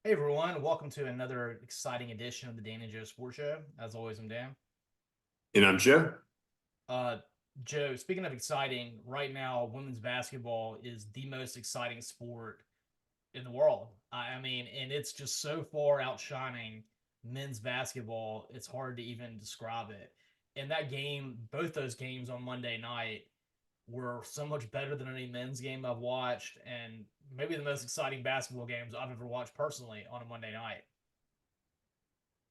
Hey everyone, welcome to another exciting edition of the Dan and Joe Sports Show. As always, I'm Dan. And I'm Joe. Uh, Joe, speaking of exciting, right now women's basketball is the most exciting sport in the world. I mean, and it's just so far outshining men's basketball. It's hard to even describe it. And that game, both those games on Monday night, were so much better than any men's game I've watched, and maybe the most exciting basketball games I've ever watched personally on a Monday night.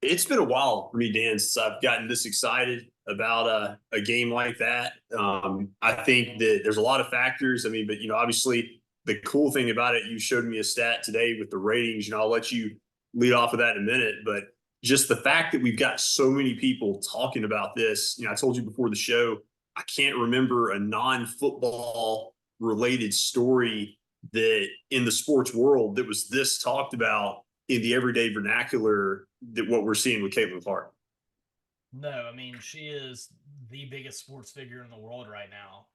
It's been a while for me, Dan, since I've gotten this excited about a game like that. I think that there's a lot of factors. I mean, but obviously the cool thing about it, you showed me a stat today with the ratings. I'll let you lead off of that in a minute. But just the fact that we've got so many people talking about this. I told you before the show, I can't remember a non-football related story that in the sports world that was this talked about in the everyday vernacular that what we're seeing with Caitlin Clark. No, I mean, she is the biggest sports figure in the world right now.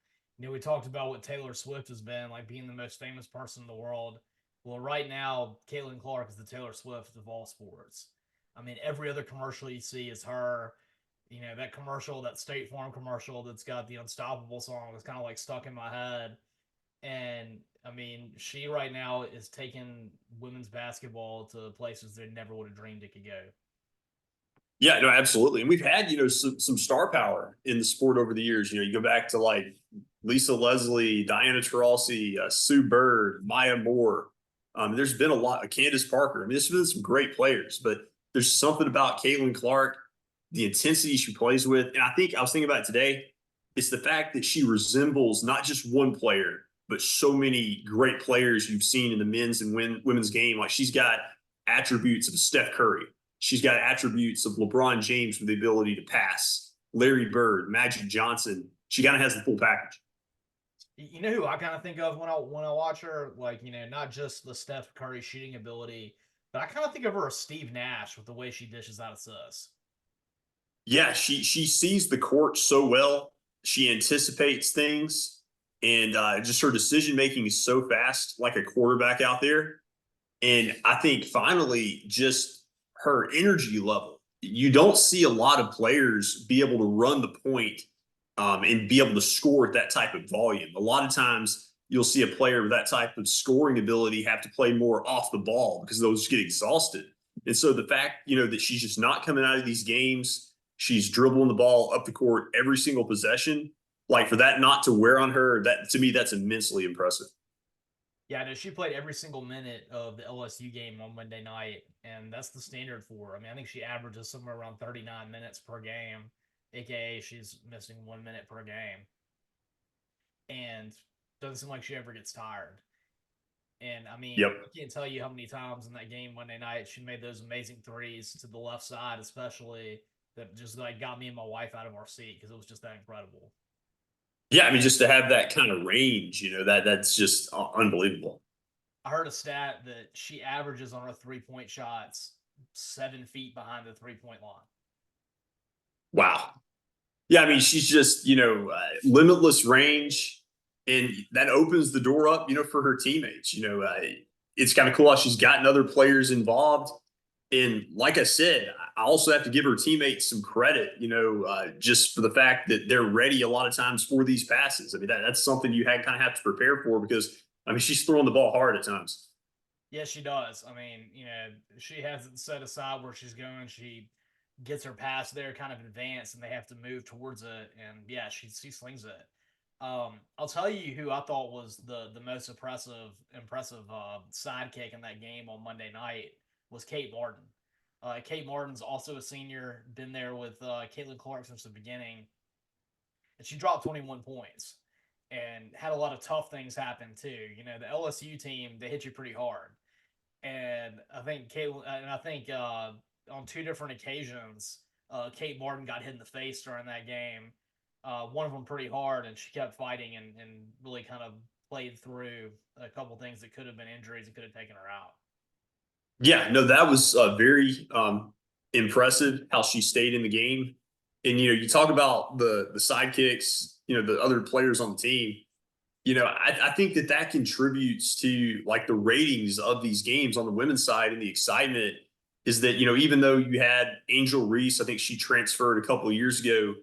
We talked about what Taylor Swift has been, like being the most famous person in the world. Well, right now, Caitlin Clark is the Taylor Swift of all sports. I mean, every other commercial you see is her. That commercial, that State Farm commercial that's got the Unstoppable song is kind of like stuck in my head. And I mean, she right now is taking women's basketball to places they never would have dreamed it could go. Yeah, no, absolutely. And we've had, some star power in the sport over the years. You go back to like Lisa Leslie, Diana Taurasi, Sue Bird, Maya Moore. There's been a lot of Candace Parker. I mean, there's been some great players, but there's something about Caitlin Clark, the intensity she plays with. And I think I was thinking about it today. It's the fact that she resembles not just one player, but so many great players you've seen in the men's and women's game. Like she's got attributes of Steph Curry. She's got attributes of LeBron James with the ability to pass, Larry Bird, Magic Johnson. She kind of has the full package. You know who I kind of think of when I watch her, like not just the Steph Curry shooting ability, but I kind of think of her as Steve Nash with the way she dishes out assists. Yeah, she sees the court so well. She anticipates things, and just her decision making is so fast, like a quarterback out there. And I think finally, just her energy level. You don't see a lot of players be able to run the point and be able to score at that type of volume. A lot of times, you'll see a player with that type of scoring ability have to play more off the ball because those get exhausted. And so the fact, that she's just not coming out of these games, she's dribbling the ball up the court every single possession. Like for that not to wear on her, that to me, that's immensely impressive. Yeah, I know she played every single minute of the LSU game on Monday night, and that's the standard for her. I mean, I think she averages somewhere around 39 minutes per game, aka she's missing 1 minute per game, and doesn't seem like she ever gets tired. And I mean, Yep. I can't tell you how many times in that game Monday night she made those amazing threes to the left side, especially that just like got me and my wife out of our seat because it was just that incredible. Yeah, I mean, just to have that kind of range, that's just unbelievable. I heard a stat that she averages on her 3 point shots 7 feet behind the 3 point line. Wow. Yeah, I mean, she's just limitless range, and that opens the door up, for her teammates. It's kind of cool how she's gotten other players involved, and like I said, I also have to give her teammates some credit. Just for the fact that they're ready a lot of times for these passes. I mean, that's something you kind of have to prepare for because I mean, she's throwing the ball hard at times. Yes, she does. I mean, she has it set aside where she's going. She gets her pass there kind of advanced and they have to move towards it. And yeah, she slings it. I'll tell you who I thought was the most impressive sidekick in that game on Monday night was Kate Martin. Kate Martin's also a senior, been there with Caitlin Clark since the beginning, and she dropped 21 points and had a lot of tough things happen too. The LSU team they hit you pretty hard, and I think on two different occasions, Kate Martin got hit in the face during that game. One of them pretty hard, and she kept fighting and really kind of played through a couple things that could have been injuries and could have taken her out. Yeah, no, that was very impressive how she stayed in the game. And you talk about the sidekicks, the other players on the team. I think that contributes to like the ratings of these games on the women's side, and the excitement is that, even though you had Angel Reese, I think she transferred a couple of years ago,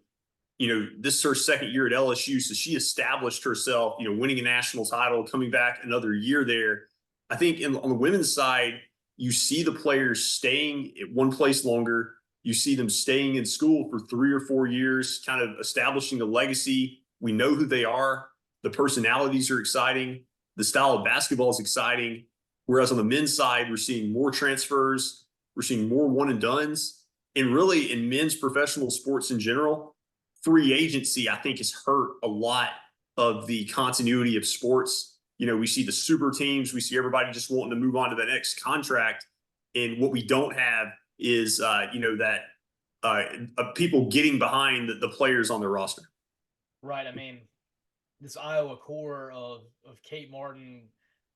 this is her second year at LSU. So she established herself, winning a national title, coming back another year there. I think on the women's side, you see the players staying at one place longer. You see them staying in school for 3 or 4 years, kind of establishing a legacy. We know who they are. The personalities are exciting. The style of basketball is exciting. Whereas on the men's side, we're seeing more transfers. We're seeing more one and dones. And really, in men's professional sports in general, free agency, I think, has hurt a lot of the continuity of sports. We see the super teams, we see everybody just wanting to move on to the next contract. And what we don't have is, that people getting behind the players on their roster. Right. I mean, this Iowa core of Kate Martin,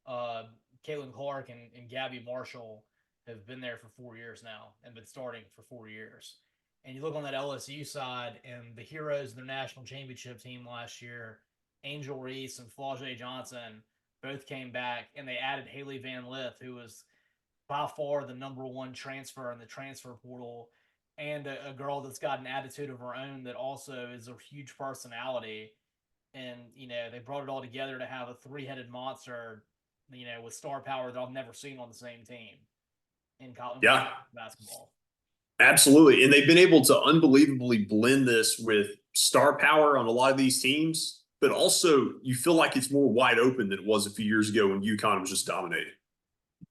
uh, Caitlin Clark, and Gabby Marshall have been there for 4 years now and been starting for 4 years. And you look on that LSU side, and the heroes of their national championship team last year, Angel Reese and Flau'jae Johnson, both came back, and they added Hailey Van Lith, who was by far the number one transfer in the transfer portal, and a girl that's got an attitude of her own that also is a huge personality. And they brought it all together to have a three-headed monster, with star power that I've never seen on the same team in college Yeah, basketball. absolutely. And they've been able to unbelievably blend this with star power on a lot of these teams, but also you feel like it's more wide open than it was a few years ago when UConn was just dominating.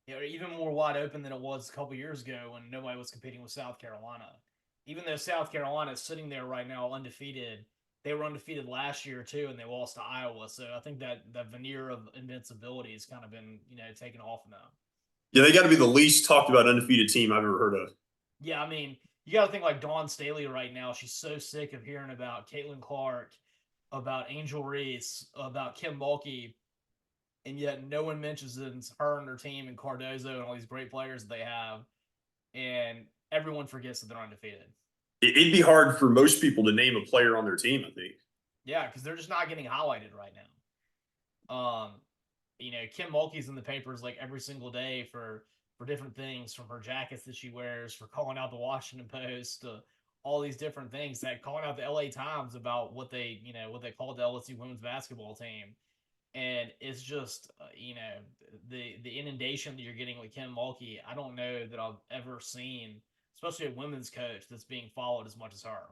Even more wide open than it was a couple years ago when nobody was competing with South Carolina. Even though South Carolina is sitting there right now undefeated, they were undefeated last year too, and they lost to Iowa. So I think that veneer of invincibility has kind of been taken off now. Yeah, they got to be the least talked about undefeated team I've ever heard of. Yeah, I mean, you got to think like Dawn Staley right now. She's so sick of hearing about Caitlin Clark, about Angel Reese, about Kim Mulkey, and yet no one mentions her and their team and Cardozo and all these great players that they have, and everyone forgets that they're undefeated. It'd be hard for most people to name a player on their team, I think. Yeah, because they're just not getting highlighted right now. Kim Mulkey's in the papers like every single day for different things, from her jackets that she wears, for calling out the Washington Post, to all these different things, that calling out the LA Times about what they called the LSU women's basketball team. And it's just the inundation that you're getting with Kim Mulkey. I don't know that I've ever seen, especially a women's coach, that's being followed as much as her.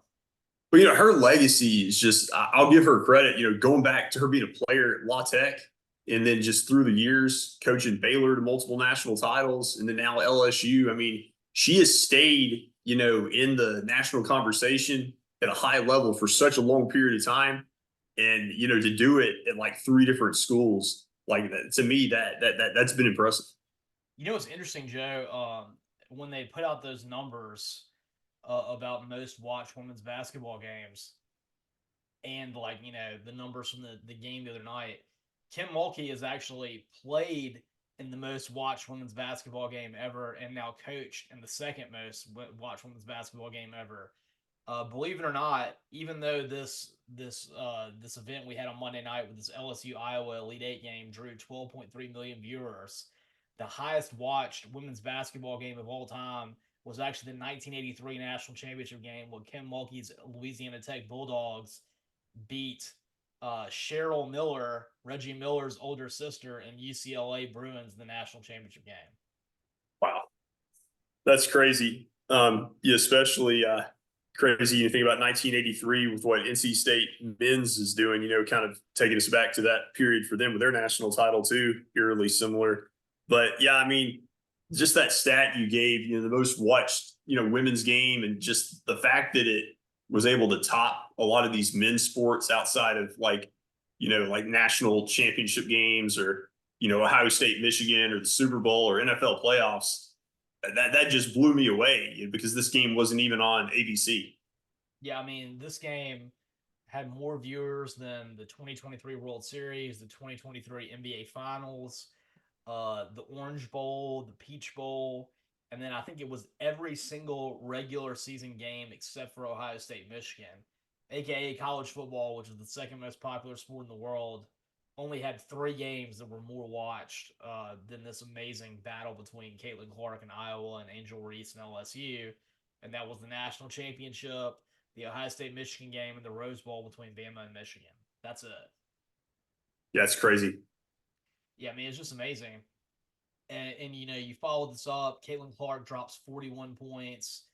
But her legacy is just, I'll give her credit, going back to her being a player at La Tech, and then just through the years coaching Baylor to multiple national titles, and then now LSU. I mean, she has stayed, in the national conversation at a high level for such a long period of time. And, to do it at like 3 different schools like that, to me, that's been impressive. What's interesting, Joe? When they put out those numbers about most watched women's basketball games, and the numbers from the game the other night, Kim Mulkey has actually played in the most watched women's basketball game ever, and now coached in the second most watched women's basketball game ever. Believe it or not, even though this event we had on Monday night with this LSU Iowa Elite Eight game drew 12.3 million viewers, the highest watched women's basketball game of all time was actually the 1983 national championship game when Kim Mulkey's Louisiana Tech Bulldogs beat Cheryl Miller, Reggie Miller's older sister, and UCLA Bruins in the national championship game. Wow, that's crazy. Yeah, especially crazy. You think about 1983 with what NC State men's is doing. Kind of taking us back to that period for them with their national title too, eerily similar. But yeah, I mean, just that stat you gave, the most watched, women's game, and just the fact that it was able to top a lot of these men's sports outside of like national championship games, or, Ohio State, Michigan, or the Super Bowl or NFL playoffs. That just blew me away, because this game wasn't even on ABC. Yeah, I mean, this game had more viewers than the 2023 World Series, the 2023 NBA Finals, the Orange Bowl, the Peach Bowl, and then I think it was every single regular season game except for Ohio State, Michigan, aka college football, which is the second most popular sport in the world, only had 3 games that were more watched than this amazing battle between Caitlin Clark in Iowa and Angel Reese in LSU. And that was the national championship, the Ohio State Michigan game, and the Rose Bowl between Bama and Michigan. That's it. Yeah, it's crazy. Yeah, I mean, it's just amazing. And you know, you follow this up. Caitlin Clark drops 41 points.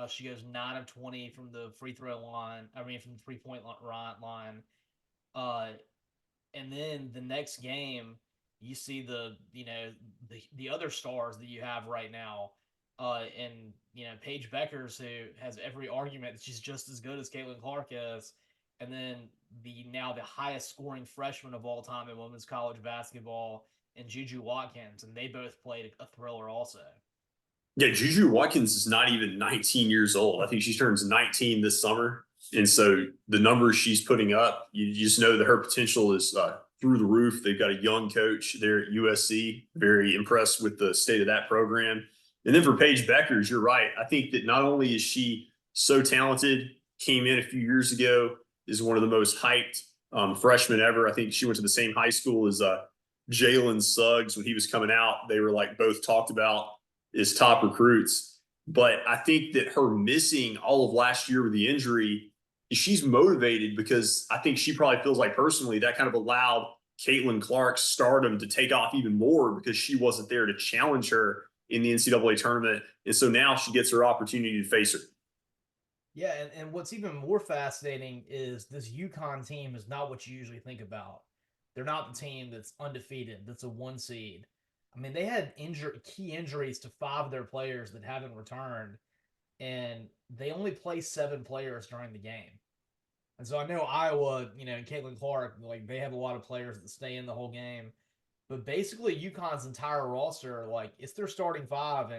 She goes 9 of 20 from the free throw line. I mean, from the 3 point line. Uh, and then the next game, you see the other stars that you have right now. And Paige Bueckers, who has every argument that she's just as good as Caitlin Clark is, and then the highest scoring freshman of all time in women's college basketball, and Juju Watkins, and they both played a thriller also. Yeah, Juju Watkins is not even 19 years old. I think she turns 19 this summer. And so the numbers she's putting up, you just know that her potential is through the roof. They've got a young coach there at USC, very impressed with the state of that program. And then for Paige Bueckers, you're right. I think that not only is she so talented, came in a few years ago, is one of the most hyped freshmen ever. I think she went to the same high school as Jalen Suggs when he was coming out. They were like both talked about as top recruits. But I think that her missing all of last year with the injury, she's motivated because I think she probably feels like personally that kind of allowed Caitlin Clark's stardom to take off even more because she wasn't there to challenge her in the NCAA tournament. And so now she gets her opportunity to face her. Yeah, and what's even more fascinating is this UConn team is not what you usually think about. They're not the team that's undefeated, that's a 1 seed. I mean, they had key injuries to 5 of their players that haven't returned, and they only play 7 players during the game. And so I know Iowa, and Caitlin Clark, like they have a lot of players that stay in the whole game. But basically, UConn's entire roster, like it's their starting 5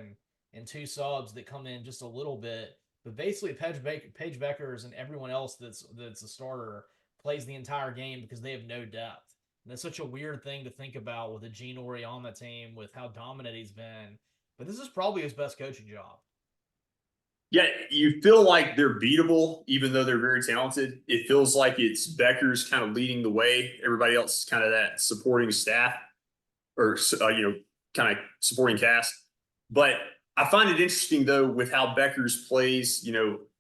and 2 subs that come in just a little bit. But basically, Paige Bueckers and everyone else that's a starter plays the entire game because they have no depth. And that's such a weird thing to think about with a Gene Auriemma team with how dominant he's been. But this is probably his best coaching job. Yeah, you feel like they're beatable, even though they're very talented. It feels like it's Becker's kind of leading the way. Everybody else is kind of that supporting staff or, kind of supporting cast. But I find it interesting, though, with how Becker's plays,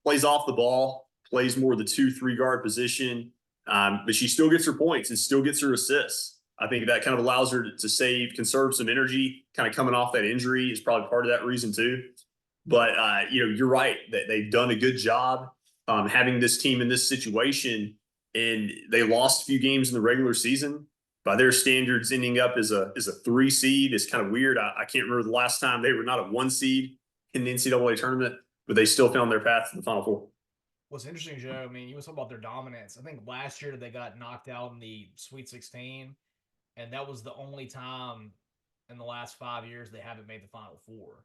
plays off the ball, plays more the 2-3 guard position. But she still gets her points and still gets her assists. I think that kind of allows her to conserve some energy, kind of coming off that injury is probably part of that reason, too. But you're right that they've done a good job having this team in this situation, and they lost a few games in the regular season. By their standards, ending up as a 3 seed is kind of weird. I can't remember the last time they were not a 1 seed in the NCAA tournament, but they still found their path to the Final Four. What's interesting, Joe, I mean, you was talking about their dominance. I think last year they got knocked out in the Sweet 16, and that was the only time in the last 5 years they haven't made the Final Four.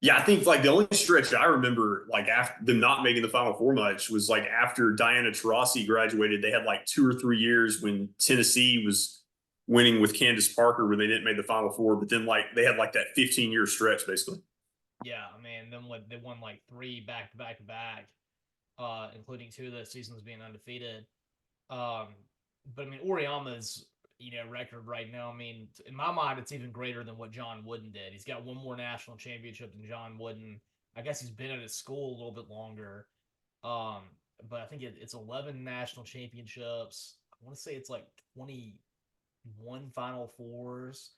Yeah, I think like the only stretch I remember like after them not making the Final Four much was like after Diana Taurasi graduated. They had like 2 or 3 years when Tennessee was winning with Candace Parker where they didn't make the Final Four, but then like they had like that 15-year stretch basically. Yeah, I mean, then they won like 3 back to back to back, including 2 of those seasons being undefeated. Um, but I mean, Oriama's record right now. I mean, in my mind, it's even greater than what John Wooden did. He's got 1 more national championship than John Wooden. I guess he's been at his school a little bit longer. Um, but I think it's 11 national championships. I want to say it's like 21 Final Fours,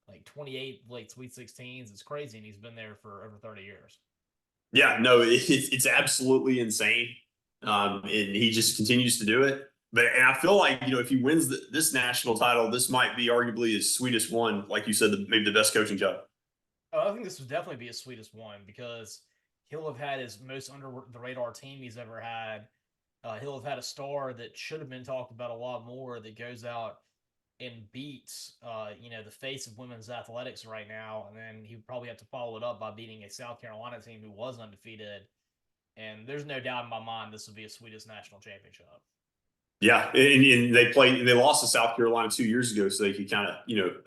like 28 like Sweet 16s. It's crazy, and he's been there for over 30 years. Yeah, no, it's absolutely insane. And he just continues to do it. And I feel like, if he wins this national title, this might be arguably his sweetest one. Like you said, maybe the best coaching job. Oh, I think this would definitely be his sweetest one because he'll have had his most under the radar team he's ever had. He'll have had a star that should have been talked about a lot more that goes out and beats, the face of women's athletics right now. And then he would probably have to follow it up by beating a South Carolina team who was undefeated. And there's no doubt in my mind this will be a sweetest national championship. Yeah, and they lost to South Carolina 2 years ago, so they could kind of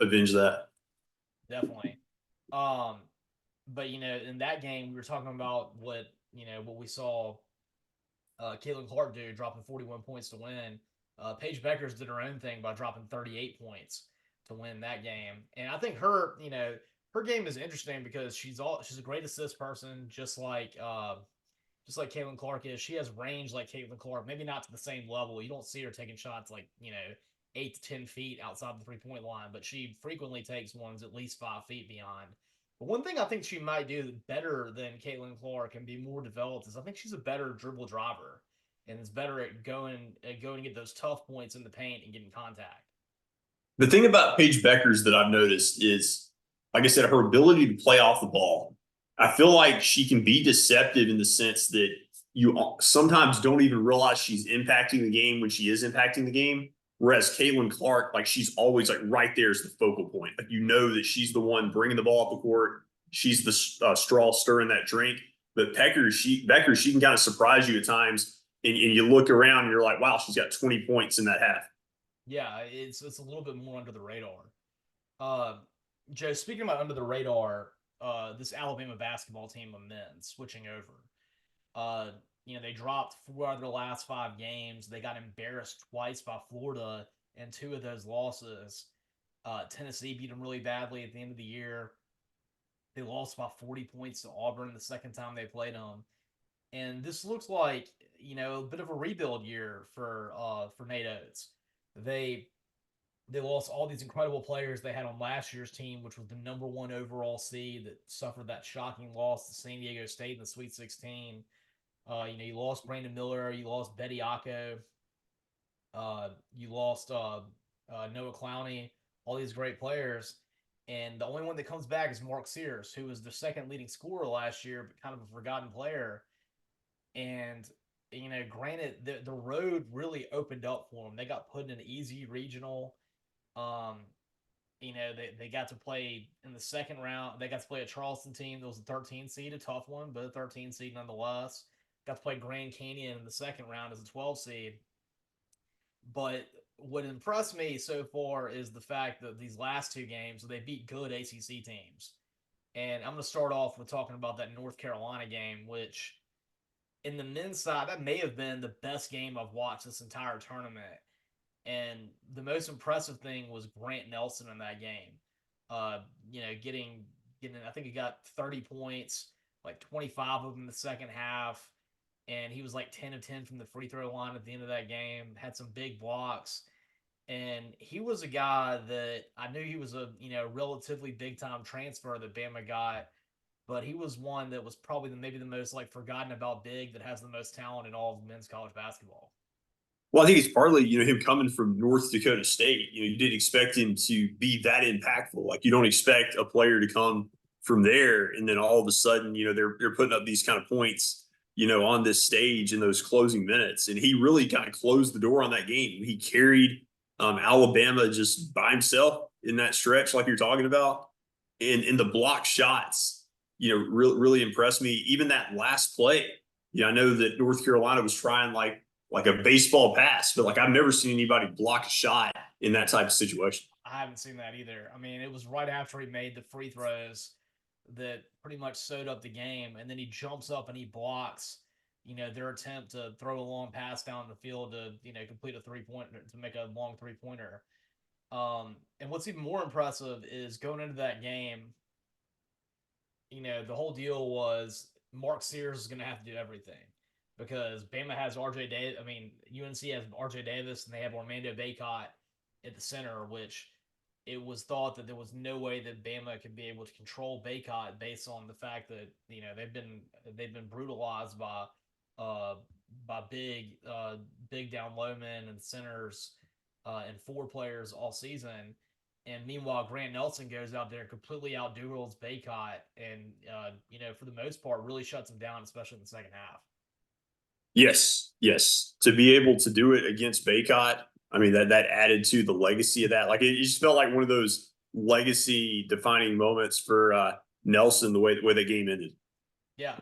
avenge that. Definitely. Um, but in that game we were talking about what we saw Caitlin Clark do, dropping 41 points to win. Paige Bueckers did her own thing by dropping 38 points to win that game. And I think her, her game is interesting because she's a great assist person, just like Caitlin Clark is. She has range like Caitlin Clark, maybe not to the same level. You don't see her taking shots like 8 to 10 feet outside the 3 point line, but she frequently takes ones at least 5 feet beyond. But one thing I think she might do better than Caitlin Clark and be more developed is I think she's a better dribble driver and is better at going to get those tough points in the paint and getting contact. The thing about Paige Bueckers that I've noticed is, like I said, her ability to play off the ball. I feel like she can be deceptive in the sense that you sometimes don't even realize she's impacting the game when she is impacting the game. Whereas Caitlin Clark, like she's always like right there as the focal point. Like you know that she's the one bringing the ball up the court. She's the straw stirring that drink. But Becker, she can kind of surprise you at times, and you look around and you're like, wow, she's got 20 points in that half. Yeah, it's a little bit more under the radar. Uh, Joe, speaking about under the radar, this Alabama basketball team of men switching over. Uh, they dropped 4 out of their last 5 games. They got embarrassed twice by Florida in 2 of those losses. Tennessee beat them really badly at the end of the year. They lost by 40 points to Auburn the second time they played them. And this looks like a bit of a rebuild year for Nate Oates. They they lost all these incredible players they had on last year's team, which was the number 1 overall seed that suffered that shocking loss to San Diego State in the Sweet 16. You lost Brandon Miller, you lost Betty Acco, you lost Noah Clowney, all these great players. And the only one that comes back is Mark Sears, who was the second leading scorer last year, but kind of a forgotten player. And granted, the road really opened up for them. They got put in an easy regional. Um, they got to play in the second round. They got to play a Charleston team that was a 13 seed, a tough one, but a 13 seed nonetheless. Got to play Grand Canyon in the second round as a 12 seed. But what impressed me so far is the fact that these last 2 games, they beat good ACC teams. And I'm going to start off with talking about that North Carolina game, which in the men's side, that may have been the best game I've watched this entire tournament. And the most impressive thing was Grant Nelson in that game. Getting I think he got 30 points, like 25 of them in the second half, and he was like 10 of 10 from the free throw line at the end of that game. Had some big blocks, and he was a guy that I knew he was a relatively big time transfer that Bama got, but he was one that was probably maybe the most like forgotten about big that has the most talent in all of men's college basketball. Well, I think it's partly, him coming from North Dakota State. You didn't expect him to be that impactful. Like you don't expect a player to come from there and then all of a sudden, they're putting up these kind of points, on this stage in those closing minutes. And he really kind of closed the door on that game. He carried Alabama just by himself in that stretch, like you're talking about. And in the block shots, really impressed me. Even that last play, I know that North Carolina was trying like a baseball pass, but like I've never seen anybody block a shot in that type of situation. I haven't seen that either. I mean, it was right after he made the free throws that pretty much sewed up the game, and then he jumps up and he blocks, their attempt to throw a long pass down the field to, complete a 3 pointer to make a long 3 pointer. And what's even more impressive is going into that game, the whole deal was Mark Sears is going to have to do everything because Bama has RJ Davis. I mean, UNC has RJ Davis and they have Armando Bacot at the center, which it was thought that there was no way that Bama could be able to control Bacot based on the fact that they've been brutalized by big down low men and centers and 4 players all season. And meanwhile, Grant Nelson goes out there and completely outduels Bacot, and for the most part, really shuts him down, especially in the second half. Yes, yes. To be able to do it against Baycott, I mean that added to the legacy of that. Like it just felt like one of those legacy defining moments for Nelson, the way the game ended. Yeah.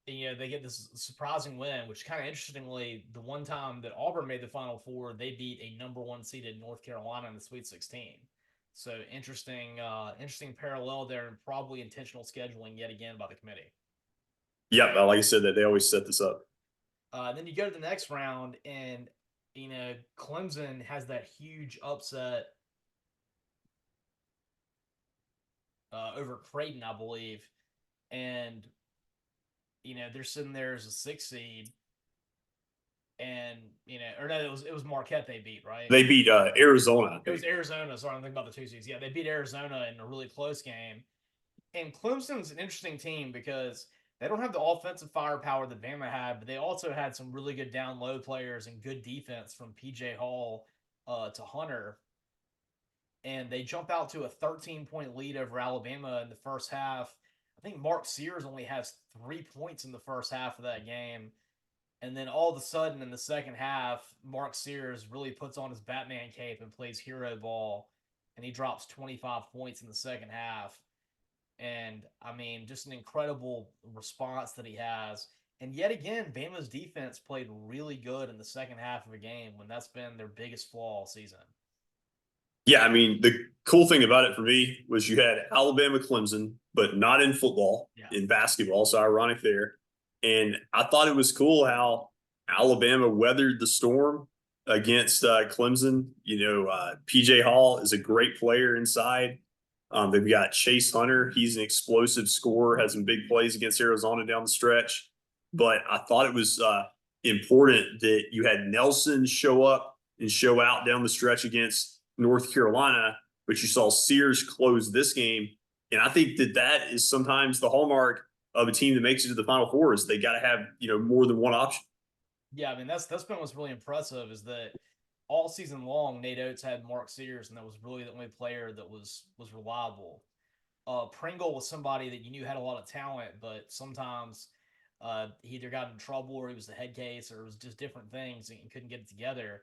They get this surprising win, which kind of interestingly, the one time that Auburn made the Final Four, they beat a number 1 seeded North Carolina in the Sweet 16. So interesting parallel there, and probably intentional scheduling yet again by the committee. Yep, like I said, that they always set this up. Then you go to the next round, and Clemson has that huge upset over Creighton, I believe, and they're sitting there as a 6 seed, and or no, it was Marquette they beat, right? They beat Arizona. It was Arizona. Sorry, I'm thinking about the 2 seeds. Yeah, they beat Arizona in a really close game. And Clemson's an interesting team because they don't have the offensive firepower that Bama had, but they also had some really good down low players and good defense from PJ Hall to Hunter. And they jump out to a 13-point lead over Alabama in the first half. I think Mark Sears only has 3 points in the first half of that game. And then all of a sudden in the second half, Mark Sears really puts on his Batman cape and plays hero ball. And he drops 25 points in the second half. And I mean, just an incredible response that he has. And yet again, Bama's defense played really good in the second half of a game when that's been their biggest flaw all season. Yeah, I mean, the cool thing about it for me was you had Alabama Clemson, but not in football, in basketball. So ironic there. And I thought it was cool how Alabama weathered the storm against Clemson. PJ Hall is a great player inside. They've got Chase Hunter. He's an explosive scorer, had some big plays against Arizona down the stretch. But I thought it was important that you had Nelson show up and show out down the stretch against North Carolina, but you saw Sears close this game. And I think that is sometimes the hallmark of a team that makes it to the Final Four is they got to have, more than one option. Yeah, I mean, that's been what's really impressive is that all season long, Nate Oates had Mark Sears, and that was really the only player that was reliable. Pringle was somebody that you knew had a lot of talent, but sometimes he either got in trouble or he was the head case or it was just different things and couldn't get it together.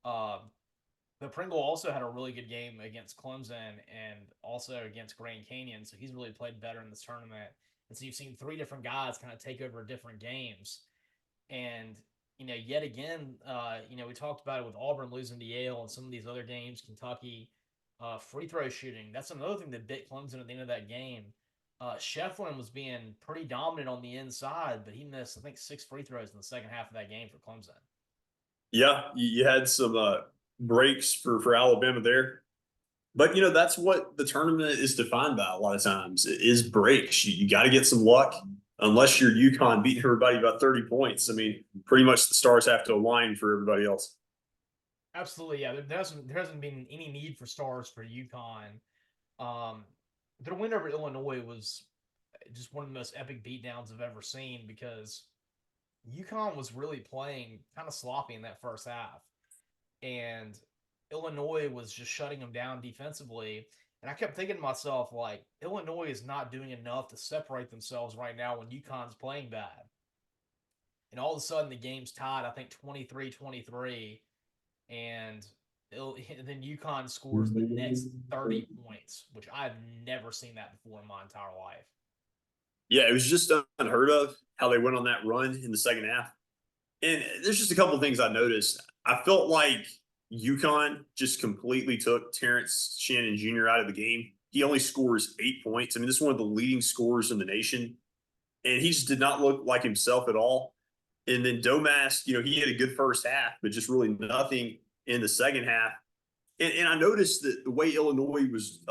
But Pringle also had a really good game against Clemson and also against Grand Canyon, so he's really played better in this tournament. And so you've seen three different guys kind of take over different games. And yet again, we talked about it with Auburn losing to Yale and some of these other games, Kentucky, free throw shooting. That's another thing that bit Clemson at the end of that game. Shefflin was being pretty dominant on the inside, but he missed, I think, 6 free throws in the second half of that game for Clemson. Yeah, you had some breaks for Alabama there. But, that's what the tournament is defined by a lot of times is breaks. You got to get some luck. Unless you're UConn beating everybody by 30 points. I mean, pretty much the stars have to align for everybody else. Absolutely, yeah. There hasn't been any need for stars for UConn. Their win over Illinois was just one of the most epic beatdowns I've ever seen because UConn was really playing kind of sloppy in that first half. And Illinois was just shutting them down defensively. And I kept thinking to myself, like, Illinois is not doing enough to separate themselves right now when UConn's playing bad. And all of a sudden, the game's tied, I think, 23-23. And then UConn scores the next 30 points, which I've never seen that before in my entire life. Yeah, it was just unheard of how they went on that run in the second half. And there's just a couple of things I noticed. I felt like UConn just completely took Terrence Shannon Jr. out of the game. He only scores 8 points. I mean, this is one of the leading scorers in the nation. And he just did not look like himself at all. And then Domas, he had a good first half, but just really nothing in the second half. And I noticed that the way Illinois was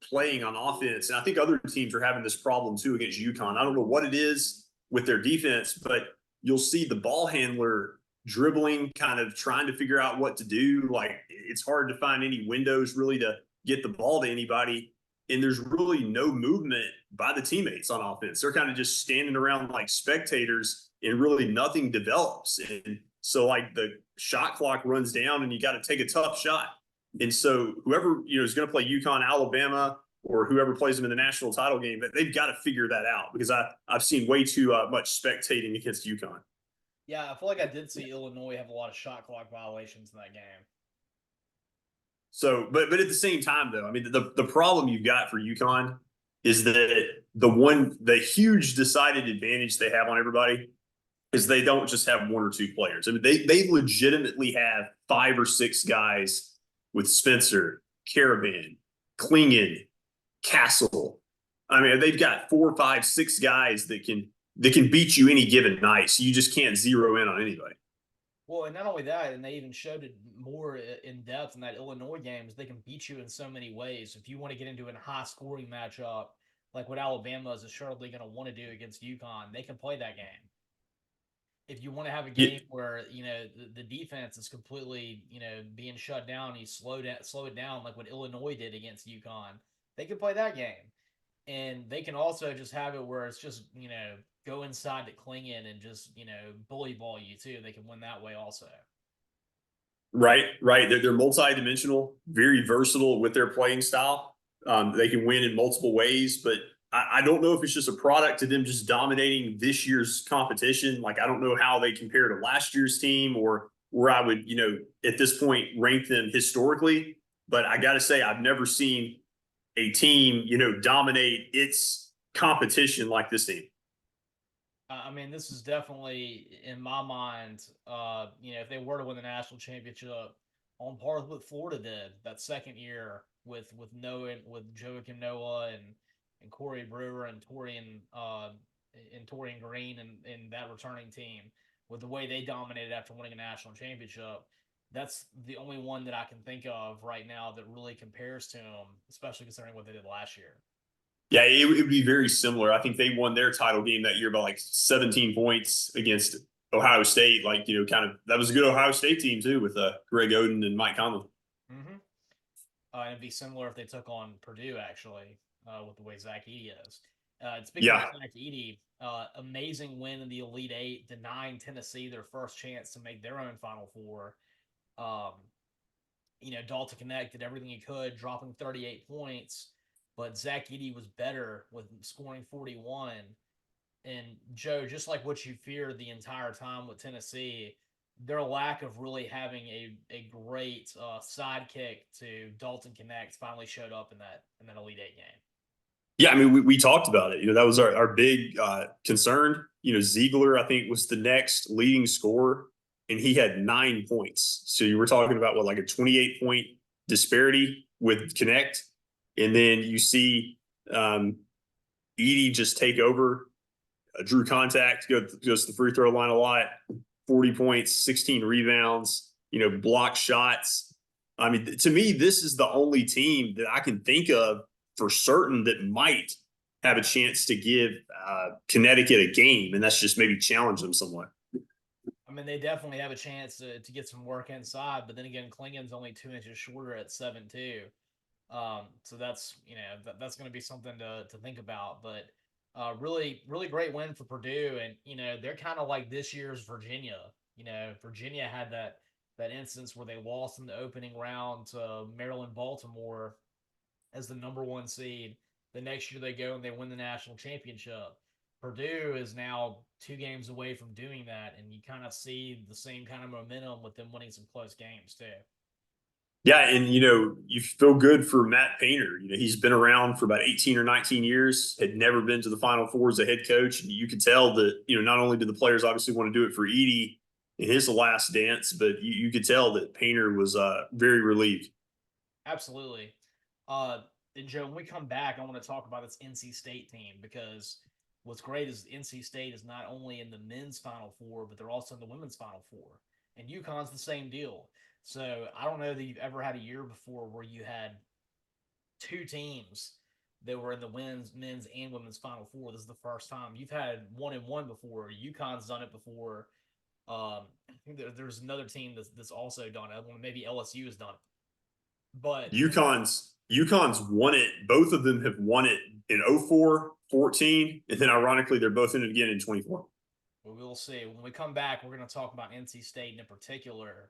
playing on offense, and I think other teams are having this problem too against UConn. I don't know what it is with their defense, but you'll see the ball handler dribbling, kind of trying to figure out what to do. Like it's hard to find any windows really to get the ball to anybody. And there's really no movement by the teammates on offense. They're kind of just standing around like spectators and really nothing develops. And so like the shot clock runs down and you got to take a tough shot. And so whoever, is going to play UConn, Alabama, or whoever plays them in the national title game, they've got to figure that out because I've seen way too much spectating against UConn. Yeah, I feel like I did see Illinois have a lot of shot clock violations in that game. So, but at the same time, though, I mean, the problem you've got for UConn is that the huge decided advantage they have on everybody is they don't just have one or two players. I mean, they legitimately have 5 or 6 guys with Spencer, Caravan, Klingon, Castle. I mean, they've got 4, 5, 6 guys that can beat you any given night. So you just can't zero in on anybody. Well, and not only that, and they even showed it more in depth in that Illinois game, is they can beat you in so many ways. If you want to get into a high scoring matchup, like what Alabama is assuredly going to want to do against UConn, they can play that game. If you want to have a Yeah, game where the defense is completely being shut down, you slow it down like what Illinois did against UConn, they can play that game. And they can also just have it where it's just go inside to Klingon and just bully ball you too. They can win that way also. right, right. They're multi-dimensional, very versatile with their playing style. They can win in multiple ways, but I don't know if it's just a product to them just dominating this year's competition. Like, I don't know how they compare to last year's team or where I would, at this point rank them historically. But I got to say, I've never seen a team, dominate its competition like this team. I mean, this is definitely, in my mind, if they were to win the national championship, on par with what Florida did that second year with Noah, with Joakim Noah and Corey Brewer and Torian Green and that returning team, with the way they dominated after winning a national championship. That's the only one that I can think of right now that really compares to them, especially considering what they did last year. Yeah, it would be very similar. I think they won their title game that year by like 17 points against Ohio State. Like, kind of that was a good Ohio State team too with Greg Oden and Mike Conley. Mm-hmm. And it'd be similar if they took on Purdue, actually, with the way Zach Edey is. Speaking of Yeah, Zach Edey, amazing win in the Elite Eight, denying Tennessee their first chance to make their own Final Four. Um, Dalton Connect did everything he could, dropping 38 points, but Zach Edey was better with scoring 41. And Joe, just like what you feared the entire time with Tennessee, their lack of really having a great sidekick to Dalton Connect finally showed up in that Elite Eight game. yeah. I mean, we talked about it. That was our big concern. Ziegler, I think, was the next leading scorer, and he had 9 points. So you were talking about what, like a 28-point disparity with Connect, and then you see Edey just take over. Drew contact, goes to the free throw line a lot, 40 points, 16 rebounds, block shots. I mean, to me, this is the only team that I can think of for certain that might have a chance to give Connecticut a game, and that's just maybe challenge them somewhat. I mean, they definitely have a chance to get some work inside, but then again, Klingon's only 2 inches shorter at 7'2". So that's that's going to be something to think about. But really, really great win for Purdue, and they're kind of like this year's Virginia. Virginia had that instance where they lost in the opening round to Maryland, Baltimore as the number one seed. The next year they go and they win the national championship. Purdue is now 2 games away from doing that, and you kind of see the same kind of momentum with them winning some close games too. Yeah, and you feel good for Matt Painter. He's been around for about 18 or 19 years, had never been to the Final Four as a head coach. And you could tell that, not only did the players obviously want to do it for Edey in his last dance, but you could tell that Painter was very relieved. Absolutely. And Joe, when we come back, I want to talk about this NC State team because what's great is NC State is not only in the men's Final Four, but they're also in the women's Final Four. And UConn's the same deal. So I don't know that you've ever had a year before where you had two teams that were in the men's and women's Final Four. This is the first time. You've had 1-1 before. UConn's done it before. I think there's another team that's also done it. Maybe LSU has done it. But UConn's won it. Both of them have won it in 04, 14, and then ironically, they're both in it again in 24. we'll see. When we come back, we're going to talk about NC State and in particular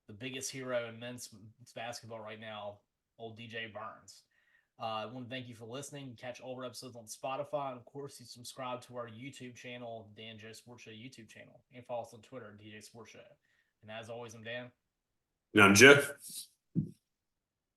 the biggest hero in men's basketball right now, old DJ Burns. I want to thank you for listening. Catch all our episodes on Spotify. And of course, you subscribe to our YouTube channel, Dan J Sports Show YouTube channel. And follow us on Twitter, DJ Sports Show. And as always, I'm Dan. And I'm Jeff.